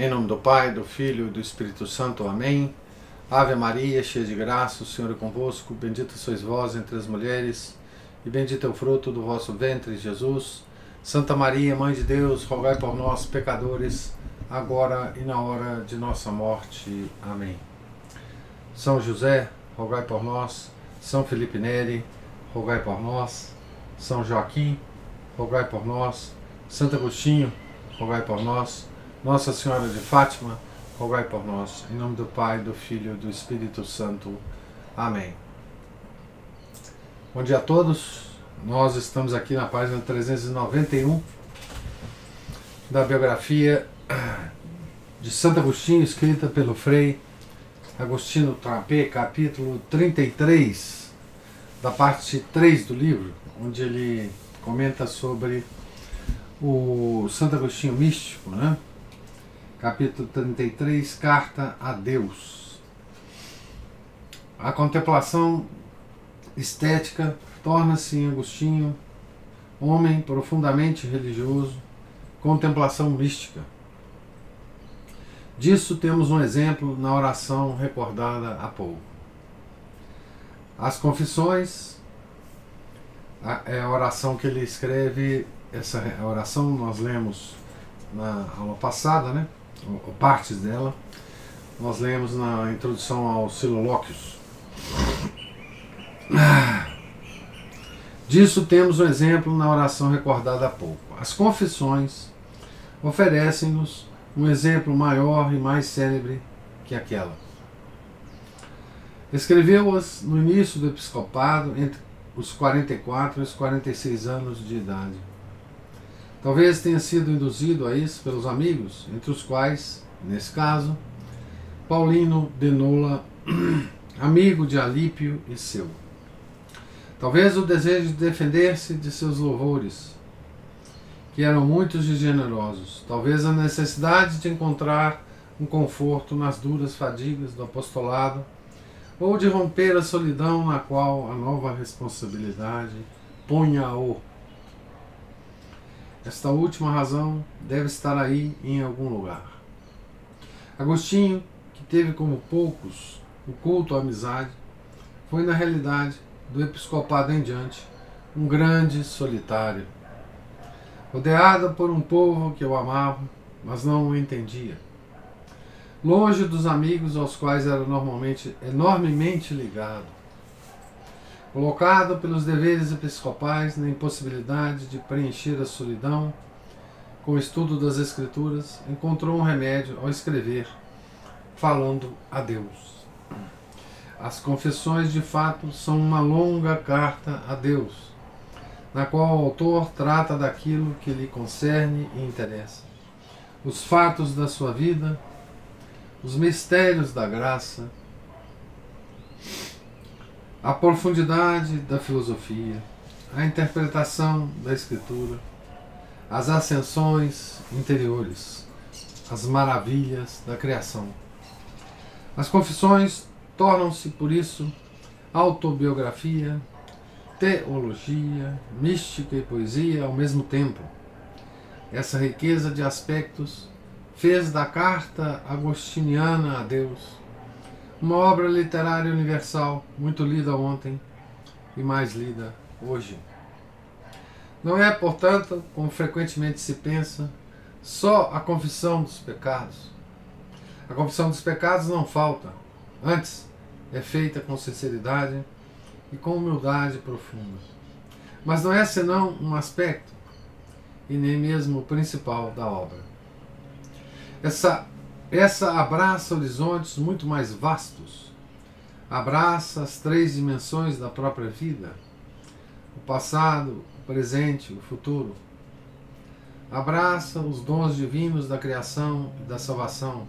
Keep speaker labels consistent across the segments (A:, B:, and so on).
A: Em nome do Pai, do Filho e do Espírito Santo. Amém. Ave Maria, cheia de graça, o Senhor é convosco. Bendita sois vós entre as mulheres, e bendito é o fruto do vosso ventre, Jesus. Santa Maria, Mãe de Deus, rogai por nós, pecadores, agora e na hora de nossa morte. Amém. São José, rogai por nós. São Felipe Neri, rogai por nós. São Joaquim, rogai por nós. Santo Agostinho, rogai por nós. Nossa Senhora de Fátima, rogai por nós. Em nome do Pai, do Filho e do Espírito Santo. Amém. Bom dia a todos. Nós estamos aqui na página 391 da biografia de Santo Agostinho, escrita pelo Frei Agostinho Trapé, capítulo 33, da parte 3 do livro, onde ele comenta sobre o Santo Agostinho místico, né? Capítulo 33, Carta a Deus. A contemplação estética torna-se em Agostinho homem profundamente religioso, contemplação mística. Disso temos um exemplo na oração recordada há pouco. As Confissões, é a oração que ele escreve. Essa oração nós lemos na aula passada, né? Ou partes dela. Nós lemos na introdução aos Solilóquios. Disso temos um exemplo na oração recordada há pouco. As Confissões oferecem-nos um exemplo maior e mais célebre que aquela. Escreveu-as no início do episcopado, entre os 44 e os 46 anos de idade. Talvez tenha sido induzido a isso pelos amigos, entre os quais, nesse caso, Paulino de Nola, amigo de Alípio e seu. Talvez o desejo de defender-se de seus louvores, que eram muitos e generosos. Talvez a necessidade de encontrar um conforto nas duras fadigas do apostolado, ou de romper a solidão na qual a nova responsabilidade punha-o. Esta última razão deve estar aí em algum lugar. Agostinho, que teve como poucos o culto à amizade, foi na realidade, do episcopado em diante, um grande solitário, rodeado por um povo que o amava, mas não o entendia. Longe dos amigos aos quais era normalmente enormemente ligado. Colocado pelos deveres episcopais na impossibilidade de preencher a solidão com o estudo das Escrituras, encontrou um remédio ao escrever, falando a Deus. As Confissões, de fato, são uma longa carta a Deus, na qual o autor trata daquilo que lhe concerne e interessa. Os fatos da sua vida, os mistérios da graça, a profundidade da filosofia, a interpretação da Escritura, as ascensões interiores, as maravilhas da criação. As Confissões tornam-se, por isso, autobiografia, teologia, mística e poesia ao mesmo tempo. Essa riqueza de aspectos fez da carta agostiniana a Deus uma obra literária universal, muito lida ontem e mais lida hoje. Não é, portanto, como frequentemente se pensa, só a confissão dos pecados. A confissão dos pecados não falta. Antes, é feita com sinceridade e com humildade profunda. Mas não é senão um aspecto, e nem mesmo o principal da obra. Essa abraça horizontes muito mais vastos, abraça as três dimensões da própria vida, o passado, o presente, o futuro. Abraça os dons divinos da criação e da salvação.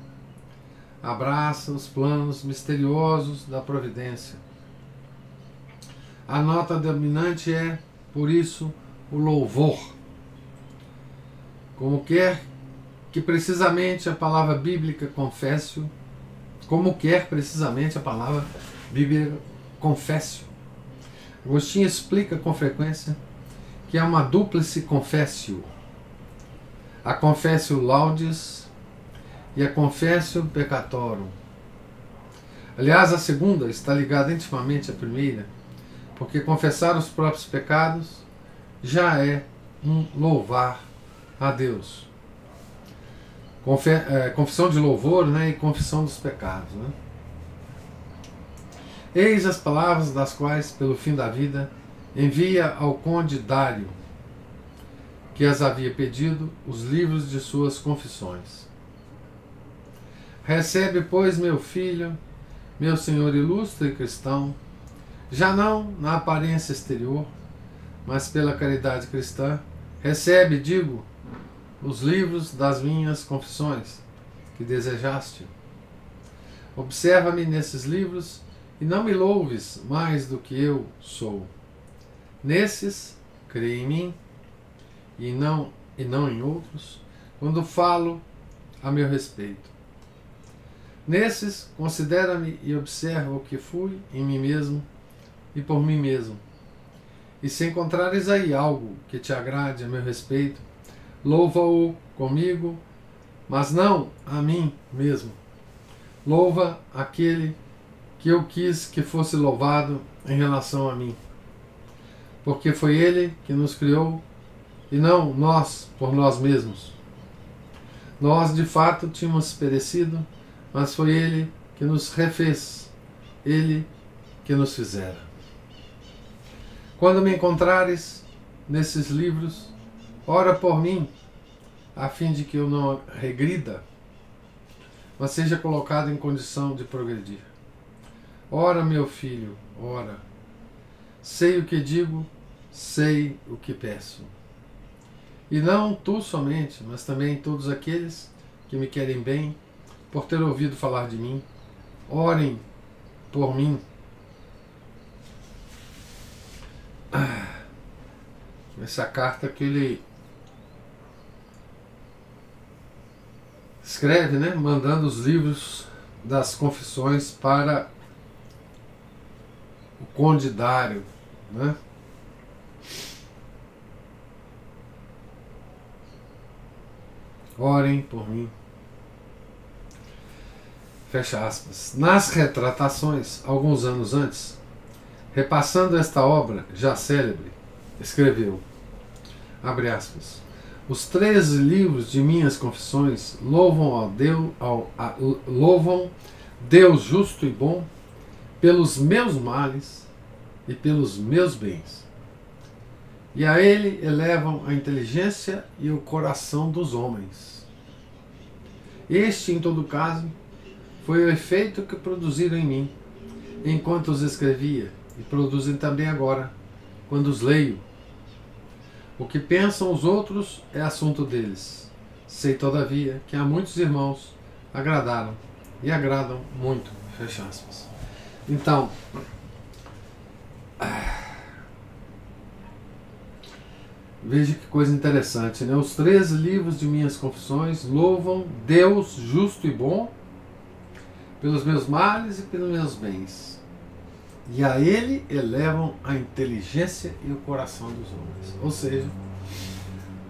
A: Abraça os planos misteriosos da providência. A nota dominante é, por isso, o louvor. Como quer que precisamente a palavra bíblica confessio, Agostinho explica com frequência que há uma dúplice confessio. A confessio laudis e a confessio peccatorum. Aliás, a segunda está ligada intimamente à primeira, porque confessar os próprios pecados já é um louvar a Deus. Confissão de louvor, né, e confissão dos pecados. Né? Eis as palavras das quais, pelo fim da vida, envia ao conde Dário, que as havia pedido, os livros de suas confissões. Recebe, pois, meu filho, meu senhor ilustre cristão, já não na aparência exterior, mas pela caridade cristã, recebe, digo, os livros das minhas confissões, que desejaste. Observa-me nesses livros e não me louves mais do que eu sou. Nesses, crê em mim, e não em outros, quando falo a meu respeito. Nesses, considera-me e observa o que fui em mim mesmo e por mim mesmo. E se encontrares aí algo que te agrade a meu respeito, louva-o comigo, mas não a mim mesmo. Louva aquele que eu quis que fosse louvado em relação a mim. Porque foi ele que nos criou e não nós por nós mesmos. Nós, de fato, tínhamos perecido, mas foi ele que nos refez, ele que nos fizera. Quando me encontrares nesses livros, ora por mim, a fim de que eu não regrida, mas seja colocado em condição de progredir. Ora, meu filho, ora. Sei o que digo, sei o que peço. E não tu somente, mas também todos aqueles que me querem bem, por ter ouvido falar de mim, orem por mim. Essa carta que ele escreve, né, mandando os livros das confissões para o conde Dário, né? Orem por mim. Fecha aspas. Nas retratações, alguns anos antes, repassando esta obra já célebre, escreveu, abre aspas, os 13 livros de minhas confissões louvam louvam Deus justo e bom pelos meus males e pelos meus bens. E a ele elevam a inteligência e o coração dos homens. Este, em todo caso, foi o efeito que produziram em mim, enquanto os escrevia, e produzem também agora, quando os leio. O que pensam os outros é assunto deles. Sei, todavia, que há muitos irmãos agradaram e agradam muito. Fecha aspas. Então, veja que coisa interessante, né? Os 13 livros de minhas confissões louvam Deus justo e bom pelos meus males e pelos meus bens. E a ele elevam a inteligência e o coração dos homens. Ou seja,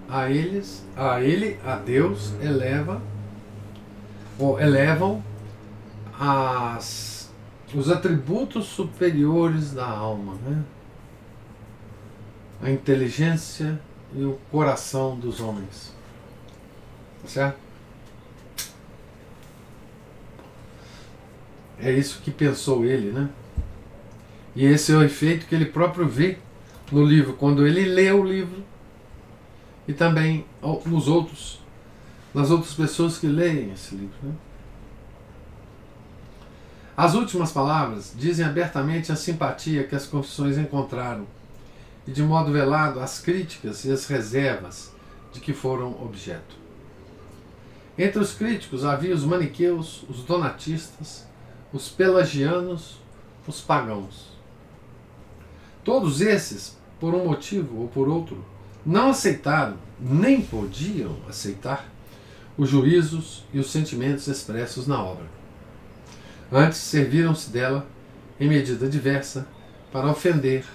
A: a Deus, elevam os atributos superiores da alma, né? A inteligência e o coração dos homens. Certo? É isso que pensou ele, né? E esse é o efeito que ele próprio vê no livro, quando ele lê o livro e também nas outras pessoas que leem esse livro, né? As últimas palavras dizem abertamente a simpatia que as confissões encontraram e, de modo velado, as críticas e as reservas de que foram objeto. Entre os críticos havia os maniqueus, os donatistas, os pelagianos, os pagãos. Todos esses, por um motivo ou por outro, não aceitaram, nem podiam aceitar, os juízos e os sentimentos expressos na obra. Antes serviram-se dela, em medida diversa, para ofender,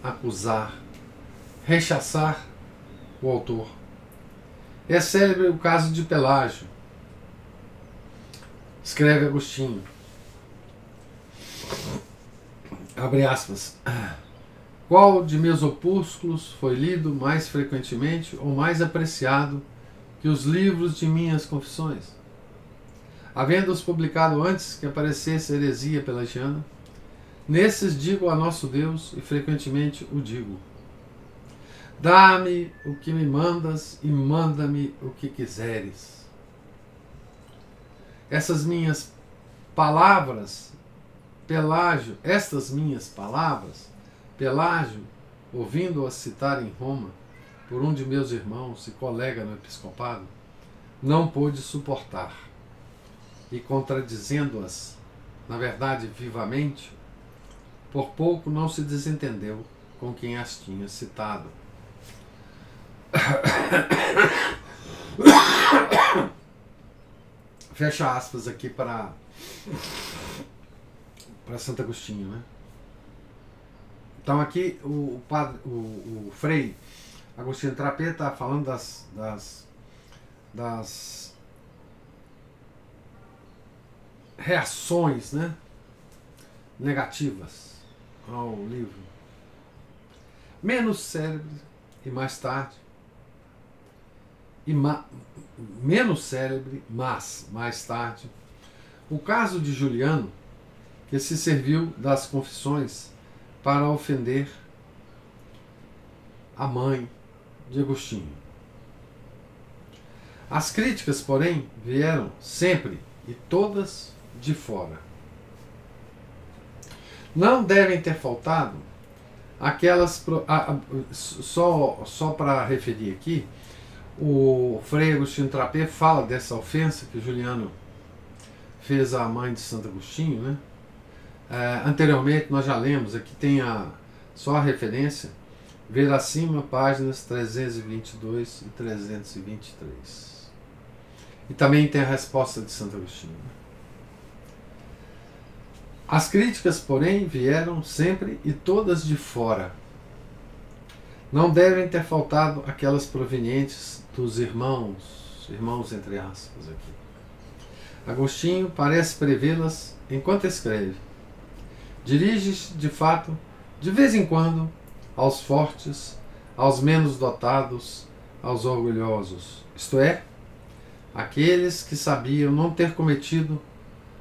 A: acusar, rechaçar o autor. É célebre o caso de Pelágio, Escreve Agostinho, abre aspas, qual de meus opúsculos foi lido mais frequentemente ou mais apreciado que os livros de minhas confissões? Havendo-os publicado antes que aparecesse a heresia pelagiana, nesses digo a nosso Deus e frequentemente o digo. Dá-me o que me mandas e manda-me o que quiseres. Essas minhas palavras, Pelágio, ouvindo-as citar em Roma por um de meus irmãos e colega no episcopado, não pôde suportar, e contradizendo-as, na verdade vivamente, por pouco não se desentendeu com quem as tinha citado. Fecha aspas aqui para Santo Agostinho, né? Então aqui o Frei Agostinho Trapet está falando das reações, né, negativas ao livro. Menos célebre e mais tarde, menos célebre, mas mais tarde, o caso de Juliano, que se serviu das confissões para ofender a mãe de Agostinho. As críticas, porém, vieram sempre e todas de fora. Não devem ter faltado aquelas... Só para referir aqui, o Frei Agostinho Trapet fala dessa ofensa que Juliano fez à mãe de Santo Agostinho, né? Anteriormente nós já lemos, aqui tem só a referência, ver acima, páginas 322 e 323. E também tem a resposta de Santo Agostinho. As críticas, porém, vieram sempre e todas de fora. Não devem ter faltado aquelas provenientes dos irmãos entre aspas aqui. Agostinho parece prevê-las enquanto escreve. Dirige-se, de fato, de vez em quando, aos fortes, aos menos dotados, aos orgulhosos, isto é, aqueles que sabiam não ter cometido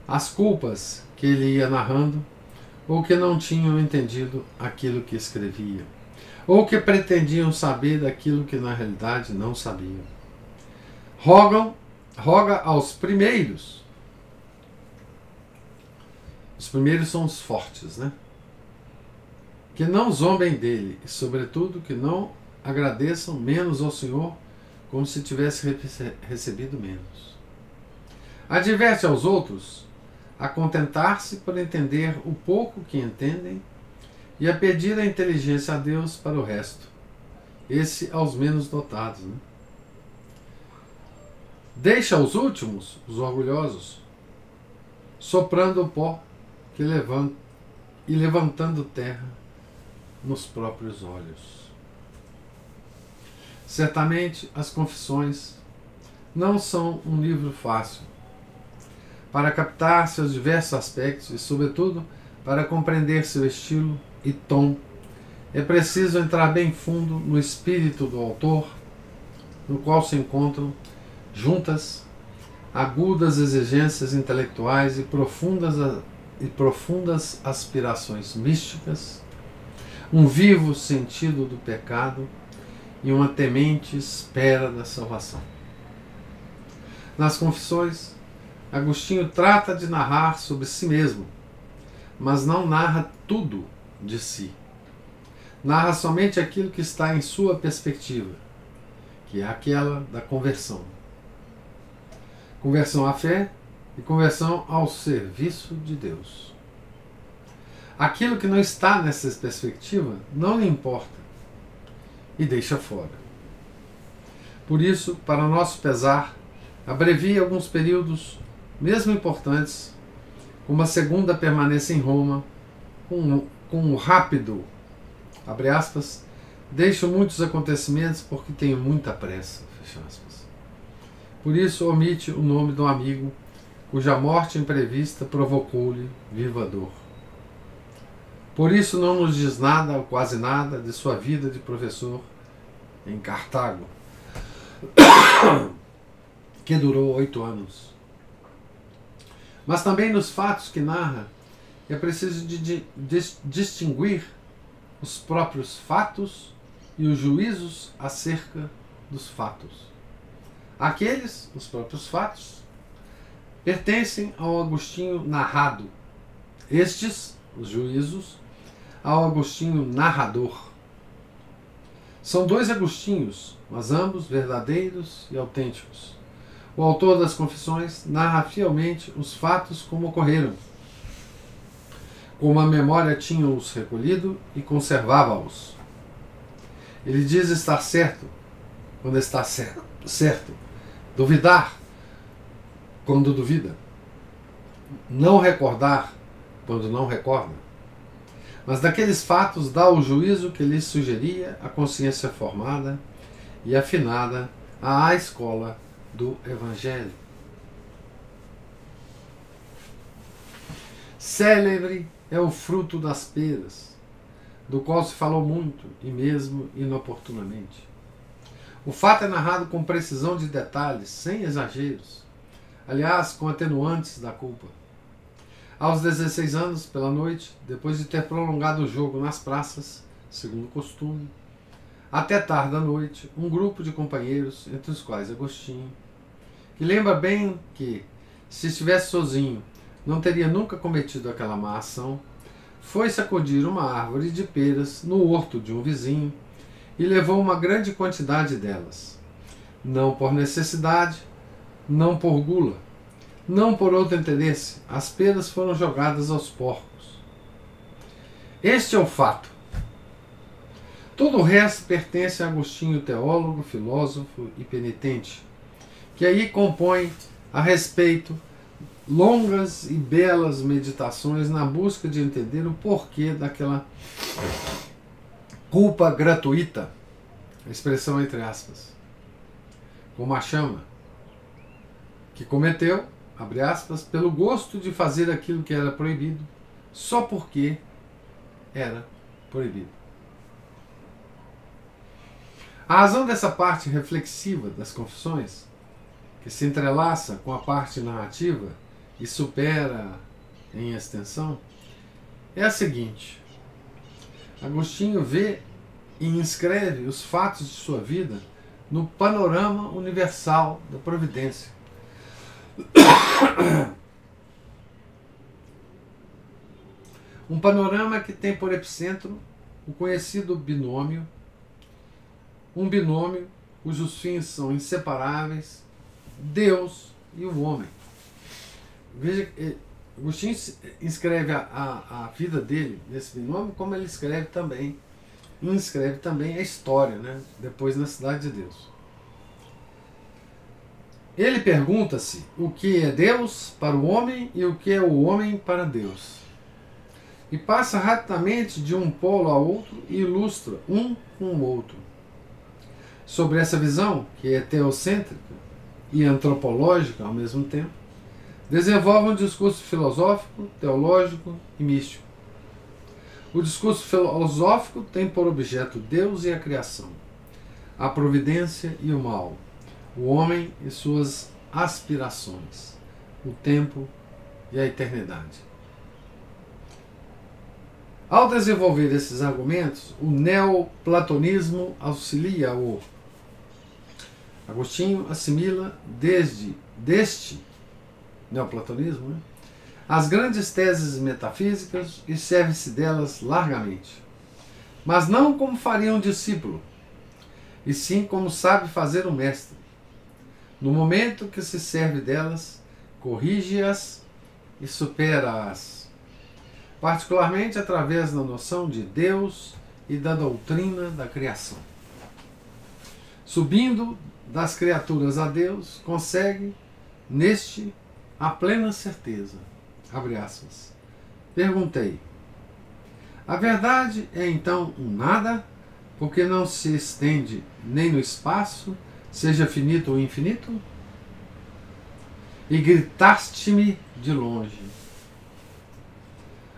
A: as culpas que ele ia narrando, ou que não tinham entendido aquilo que escrevia, ou que pretendiam saber daquilo que na realidade não sabiam. Roga aos primeiros. Os primeiros são os fortes, né? Que não zombem dele e, sobretudo, que não agradeçam menos ao Senhor como se tivesse recebido menos. Adverte aos outros a contentar-se por entender o pouco que entendem e a pedir a inteligência a Deus para o resto. Esse aos menos dotados, né? Deixa os últimos, os orgulhosos, soprando o pó que levanta e levantando terra nos próprios olhos. Certamente as confissões não são um livro fácil. Para captar seus diversos aspectos e, sobretudo, para compreender seu estilo e tom, é preciso entrar bem fundo no espírito do autor, no qual se encontram juntas agudas exigências intelectuais e profundas aspirações místicas, um vivo sentido do pecado e uma temente espera da salvação. Nas Confissões, Agostinho trata de narrar sobre si mesmo, mas não narra tudo de si. Narra somente aquilo que está em sua perspectiva, que é aquela da conversão. Conversão à fé e conversão ao serviço de Deus. Aquilo que não está nessa perspectiva não lhe importa e deixa fora. Por isso, para nosso pesar, abrevia alguns períodos, mesmo importantes, como a segunda permanência em Roma, com um rápido, abre aspas, deixo muitos acontecimentos porque tenho muita pressa, fecha aspas. Por isso omite o nome do amigo cuja morte imprevista provocou-lhe viva dor. Por isso não nos diz nada ou quase nada de sua vida de professor em Cartago, que durou 8 anos. Mas também nos fatos que narra é preciso distinguir os próprios fatos e os juízos acerca dos fatos. Aqueles, os próprios fatos, pertencem ao Agostinho narrado. Estes, os juízos, ao Agostinho narrador. São 2 Agostinhos, mas ambos verdadeiros e autênticos. O autor das Confissões narra fielmente os fatos como ocorreram, como a memória tinha-os recolhido e conservava-os. Ele diz estar certo quando está certo, duvidar quando duvida, não recordar quando não recorda. Mas daqueles fatos dá o juízo que lhes sugeria a consciência formada e afinada à escola do Evangelho. Célebre é o fruto das peras, do qual se falou muito e mesmo inoportunamente. O fato é narrado com precisão de detalhes, sem exageros, aliás, com atenuantes da culpa. Aos 16 anos, pela noite, depois de ter prolongado o jogo nas praças, segundo o costume, até tarde da noite, um grupo de companheiros, entre os quais Agostinho, que lembra bem que, se estivesse sozinho, não teria nunca cometido aquela má ação, foi sacudir uma árvore de peras no horto de um vizinho e levou uma grande quantidade delas. Não por necessidade, não por gula, não por outro interesse, as peras foram jogadas aos porcos. Este é o fato. Todo o resto pertence a Agostinho, teólogo, filósofo e penitente, que aí compõe a respeito longas e belas meditações na busca de entender o porquê daquela culpa gratuita, a expressão entre aspas, como a chama, que cometeu, abre aspas, pelo gosto de fazer aquilo que era proibido, só porque era proibido. A razão dessa parte reflexiva das Confissões, que se entrelaça com a parte narrativa e supera em extensão, é a seguinte: Agostinho vê e inscreve os fatos de sua vida no panorama universal da providência. Um panorama que tem por epicentro o conhecido binômio, um binômio cujos fins são inseparáveis, Deus e o homem. Veja, Agostinho inscreve a vida dele nesse binômio, como ele inscreve também a história, né? Depois na Cidade de Deus. Ele pergunta-se o que é Deus para o homem e o que é o homem para Deus. E passa rapidamente de um polo a outro e ilustra um com o outro. Sobre essa visão, que é teocêntrica e antropológica ao mesmo tempo, desenvolve um discurso filosófico, teológico e místico. O discurso filosófico tem por objeto Deus e a criação, a providência e o mal, o homem e suas aspirações, o tempo e a eternidade. Ao desenvolver esses argumentos, o neoplatonismo auxilia-o. Agostinho assimila deste neoplatonismo, né, as grandes teses metafísicas e serve-se delas largamente. Mas não como faria um discípulo, e sim como sabe fazer um mestre. No momento que se serve delas, corrige-as e supera-as, particularmente através da noção de Deus e da doutrina da criação. Subindo das criaturas a Deus, consegue neste a plena certeza. Abre aspas. Perguntei: a verdade é então um nada, porque não se estende nem no espaço, seja finito ou infinito? e gritaste-me de longe.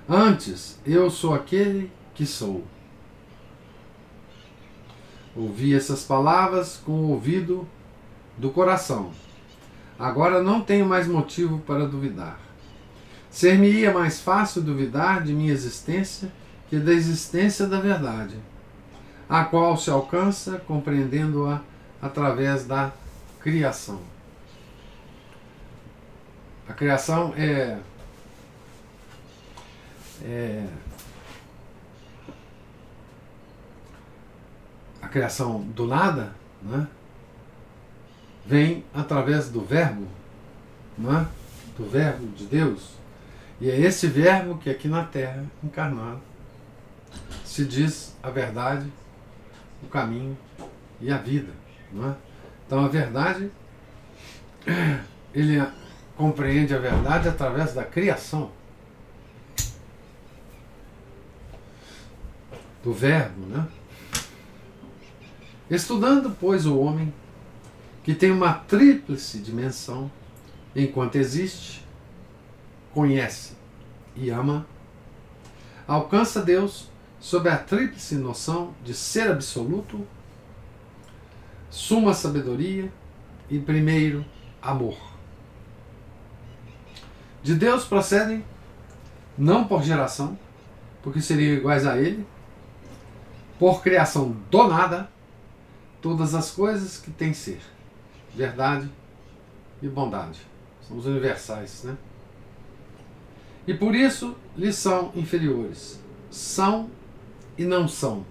A: Antes, eu sou aquele que sou. Ouvi essas palavras com o ouvido do coração. Agora não tenho mais motivo para duvidar. Ser-me-ia mais fácil duvidar de minha existência que da existência da verdade, a qual se alcança compreendendo-a através da criação. A criação é a criação do nada, né? Vem através do verbo, né? Do verbo de Deus. E é esse verbo que aqui na Terra, encarnado, se diz a verdade, o caminho e a vida, né? Então a verdade, ele compreende a verdade através da criação, do verbo, né? Estudando, pois, o homem, que tem uma tríplice dimensão, enquanto existe, conhece e ama, alcança Deus sob a tríplice noção de ser absoluto, suma sabedoria e primeiro amor. De Deus procedem, não por geração, porque seriam iguais a Ele, por criação do nada, todas as coisas que têm ser, verdade e bondade. São os universais, né? E por isso lhes são inferiores. São e não são.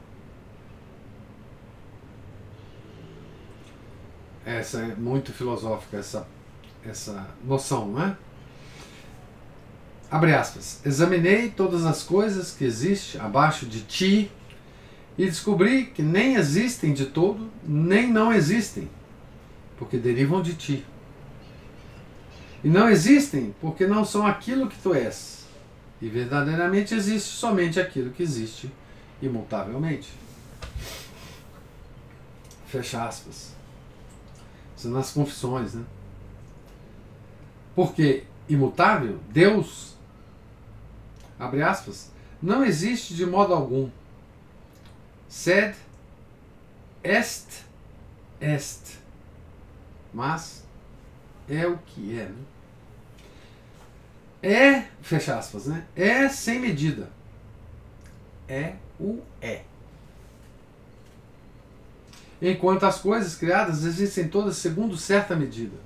A: Essa é muito filosófica, essa noção, não é? Abre aspas. Examinei todas as coisas que existem abaixo de ti e descobri que nem existem de todo, nem não existem, porque derivam de ti. E não existem porque não são aquilo que tu és. E verdadeiramente existe somente aquilo que existe imutavelmente. Fecha aspas. Isso é nas confissões, né? Porque imutável, Deus, abre aspas, não existe de modo algum. Sed est est. Mas é o que é, né? É, fecha aspas, né? É sem medida. É o é. Enquanto as coisas criadas existem todas segundo certa medida.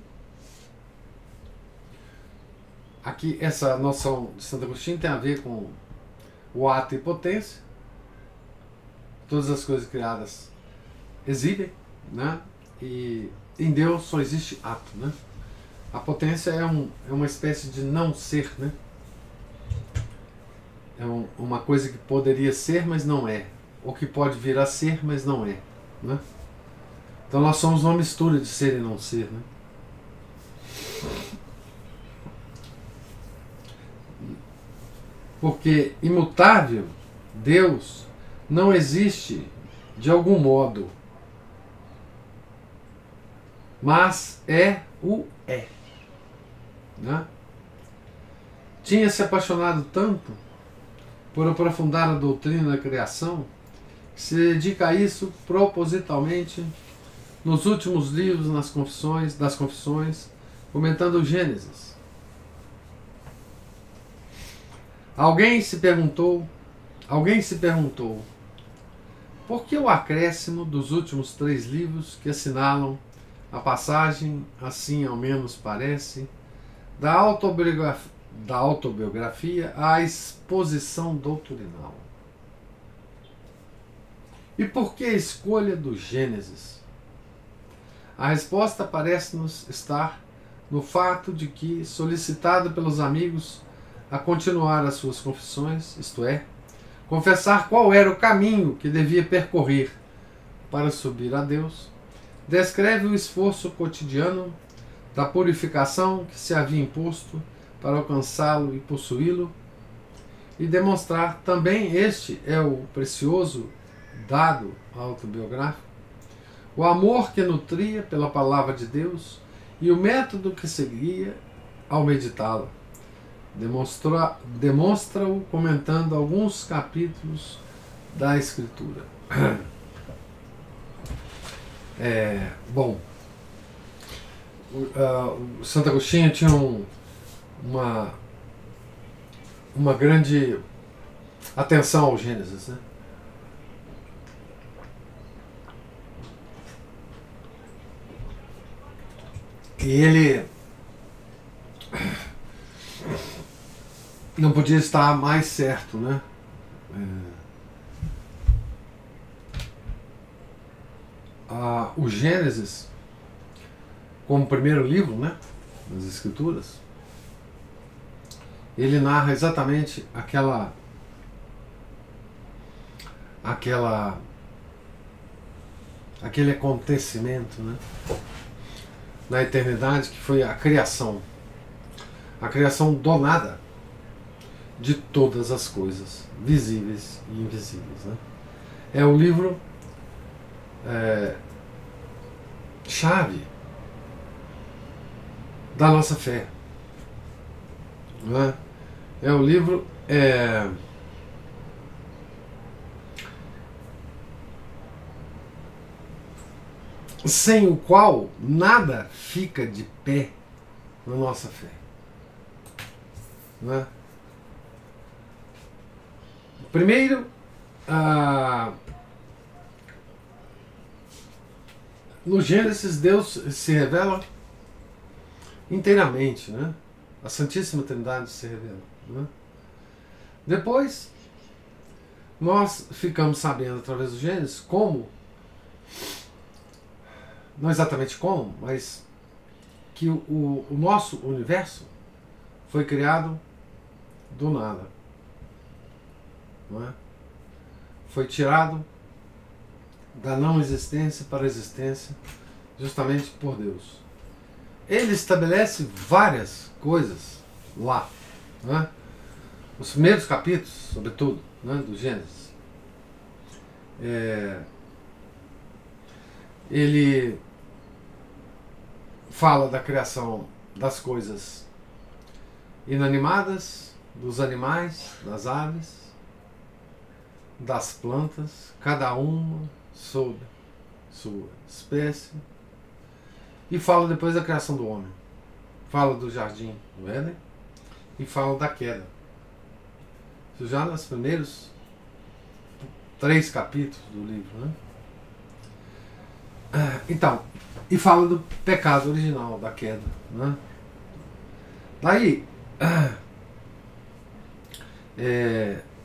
A: Aqui, essa noção de Santo Agostinho tem a ver com o ato e potência. Todas as coisas criadas exibem, né? E em Deus só existe ato, né? A potência é uma espécie de não ser, né? É uma coisa que poderia ser, mas não é. Ou que pode vir a ser, mas não é, né? Então nós somos uma mistura de ser e não ser, né? Porque imutável, Deus, não existe de algum modo, mas é o é, né? Tinha se apaixonado tanto por aprofundar a doutrina da criação que se dedica a isso propositalmente nos últimos livros das confissões, comentando o Gênesis. Alguém se perguntou, por que o acréscimo dos últimos 3 livros que assinalam a passagem, assim ao menos parece, da autobiografia à exposição doutrinal? E por que a escolha do Gênesis? A resposta parece-nos estar no fato de que, solicitado pelos amigos a continuar as suas confissões, isto é, confessar qual era o caminho que devia percorrer para subir a Deus, descreve o esforço cotidiano da purificação que se havia imposto para alcançá-lo e possuí-lo, e demonstrar também este é o precioso dado autobiográfico, o amor que nutria pela palavra de Deus e o método que seguia ao meditá-la. Demonstra-o comentando alguns capítulos da Escritura. Bom, o Santo Agostinho tinha uma grande atenção ao Gênesis, né? E ele não podia estar mais certo, né? O Gênesis, como primeiro livro, né, das Escrituras, ele narra exatamente aquele acontecimento, né, na eternidade, que foi a criação do nada de todas as coisas visíveis e invisíveis, né? É o livro chave da nossa fé, não é? É o livro sem o qual nada fica de pé na nossa fé, não é? Primeiro, no Gênesis, Deus se revela inteiramente, né? A Santíssima Trindade se revela, né? Depois, nós ficamos sabendo através do Gênesis como, não exatamente como, mas que o nosso universo foi criado do nada, não é? Foi tirado da não existência para a existência justamente por Deus. Ele estabelece várias coisas lá, né? Os primeiros capítulos, sobretudo, né, do Gênesis, ele fala da criação das coisas inanimadas, dos animais, das aves, das plantas, cada uma sob sua espécie, e fala depois da criação do homem. Fala do jardim do Éden e fala da queda. Isso já nos primeiros 3 capítulos do livro, né? Então, e fala do pecado original, da queda, né? Daí,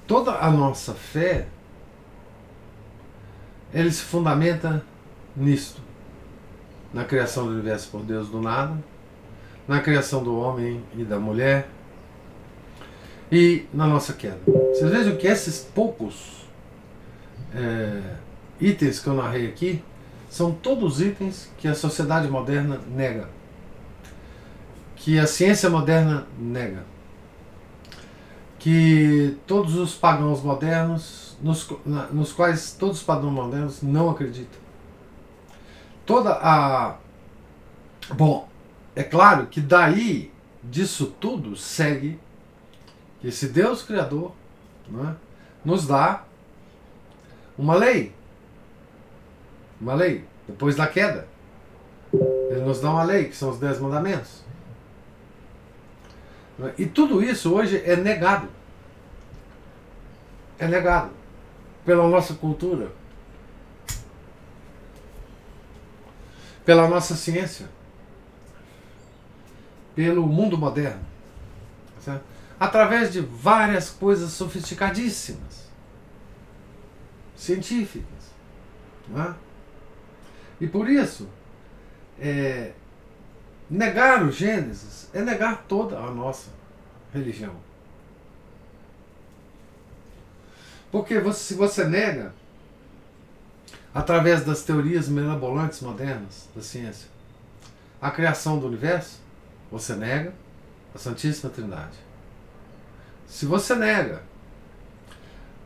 A: toda a nossa fé, ele se fundamenta nisto, na criação do universo por Deus do nada, na criação do homem e da mulher e na nossa queda. Vocês vejam que esses poucos itens que eu narrei aqui são todos itens que a sociedade moderna nega, que a ciência moderna nega, que todos os pagãos modernos, nos quais todos os pagãos modernos não acreditam. Bom, é claro que daí, disso tudo, segue que esse Deus Criador, né, nos dá uma lei. Uma lei, depois da queda. Ele nos dá uma lei, que são os 10 mandamentos. E tudo isso hoje é negado. É negado pela nossa cultura, pela nossa ciência, pelo mundo moderno, certo? Através de várias coisas sofisticadíssimas, científicas, não é? E por isso, negar o Gênesis é negar toda a nossa religião. Porque se você nega, através das teorias mirabolantes modernas da ciência, a criação do universo, você nega a Santíssima Trindade. Se você nega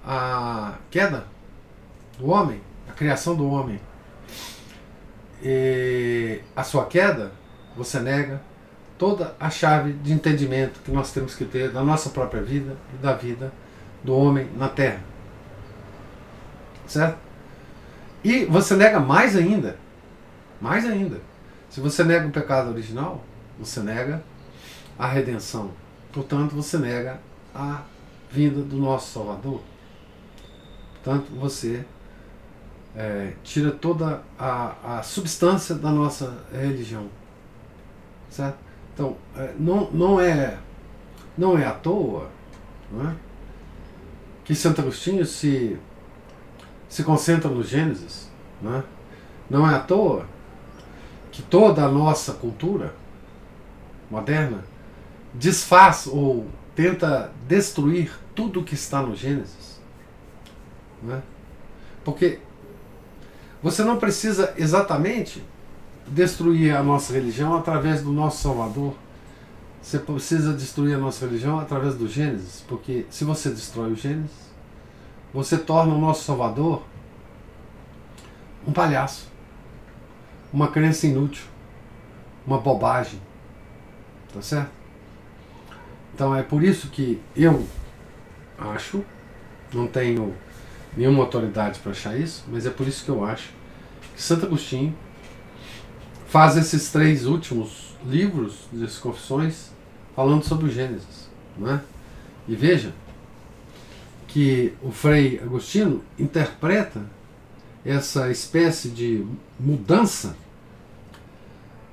A: a queda do homem, a criação do homem, e a sua queda, você nega toda a chave de entendimento que nós temos que ter da nossa própria vida e da vida do homem na Terra. Certo? E você nega mais ainda. Mais ainda. Se você nega o pecado original, você nega a redenção. Portanto, você nega a vinda do nosso Salvador. Portanto, você tira toda a substância da nossa religião. Certo? Então, não é à toa, não é, que Santo Agostinho se concentra no Gênesis. Não é à toa que toda a nossa cultura moderna desfaz ou tenta destruir tudo que está no Gênesis. Porque você não precisa exatamente destruir a nossa religião através do nosso Salvador. Você precisa destruir a nossa religião através do Gênesis, porque se você destrói o Gênesis, você torna o nosso Salvador um palhaço, uma crença inútil, uma bobagem. Tá certo? Então é por isso que eu acho, não tenho nenhuma autoridade para achar isso, mas é por isso que eu acho que Santo Agostinho faz esses 3 últimos livros das Confissões falando sobre o Gênesis. Não é? E veja que o Frei Agostinho interpreta essa espécie de mudança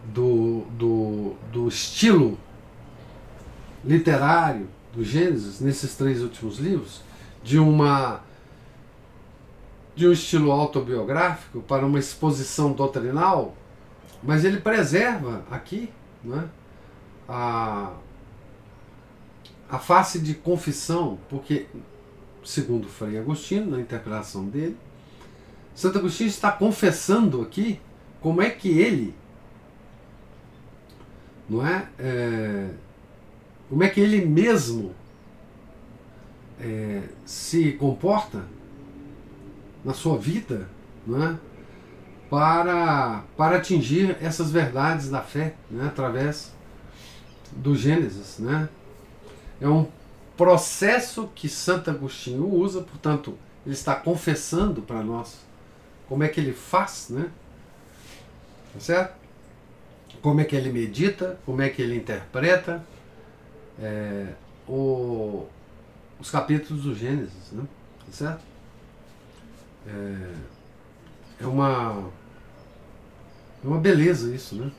A: do estilo literário do Gênesis nesses 3 últimos livros, de um estilo autobiográfico para uma exposição doutrinal, mas ele preserva aqui, né, a face de confissão, porque, segundo Frei Agostinho, na interpretação dele, Santo Agostinho está confessando aqui como é que ele, não é, como é que ele mesmo se comporta na sua vida, não é, para atingir essas verdades da fé, né, através do Gênesis, né? É um processo que Santo Agostinho usa, portanto, ele está confessando para nós como é que ele faz, né? Tá certo? Como é que ele medita, como é que ele interpreta os capítulos do Gênesis, né? Tá certo? É uma beleza isso, né?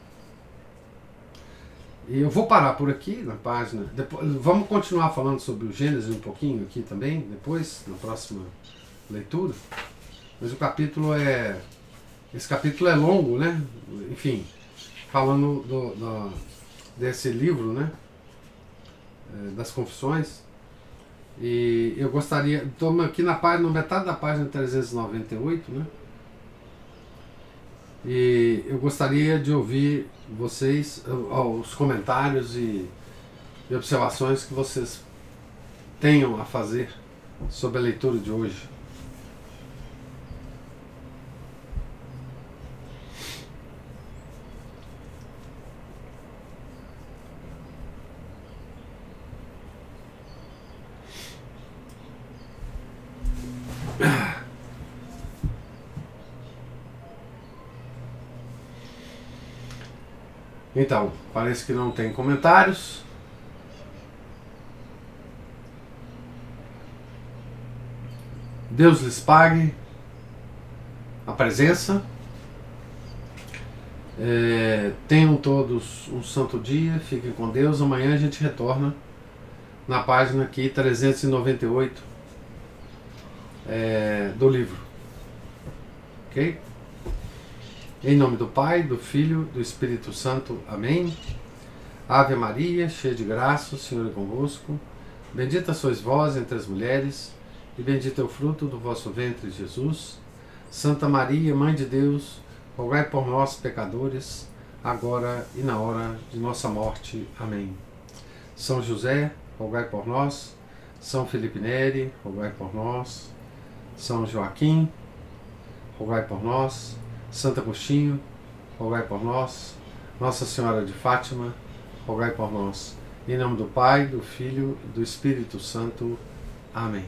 A: E eu vou parar por aqui na página. Depois, vamos continuar falando sobre o Gênesis um pouquinho aqui também, depois, na próxima leitura. Mas o capítulo esse capítulo é longo, né? Enfim, falando desse livro, né? Das Confissões. E eu gostaria, estamos aqui na metade da página 398, né? E eu gostaria de ouvir vocês, os comentários e observações que vocês tenham a fazer sobre a leitura de hoje. Então, parece que não tem comentários. Deus lhes pague a presença. Tenham todos um santo dia. Fiquem com Deus. Amanhã a gente retorna na página aqui 398 do livro. Ok? Em nome do Pai, do Filho, do Espírito Santo. Amém. Ave Maria, cheia de graça, o Senhor é convosco. Bendita sois vós entre as mulheres, e bendito é o fruto do vosso ventre, Jesus. Santa Maria, Mãe de Deus, rogai por nós, pecadores, agora e na hora de nossa morte. Amém. São José, rogai por nós. São Felipe Neri, rogai por nós. São Joaquim, rogai por nós. Santo Agostinho, rogai por nós. Nossa Senhora de Fátima, rogai por nós. Em nome do Pai, do Filho e do Espírito Santo. Amém.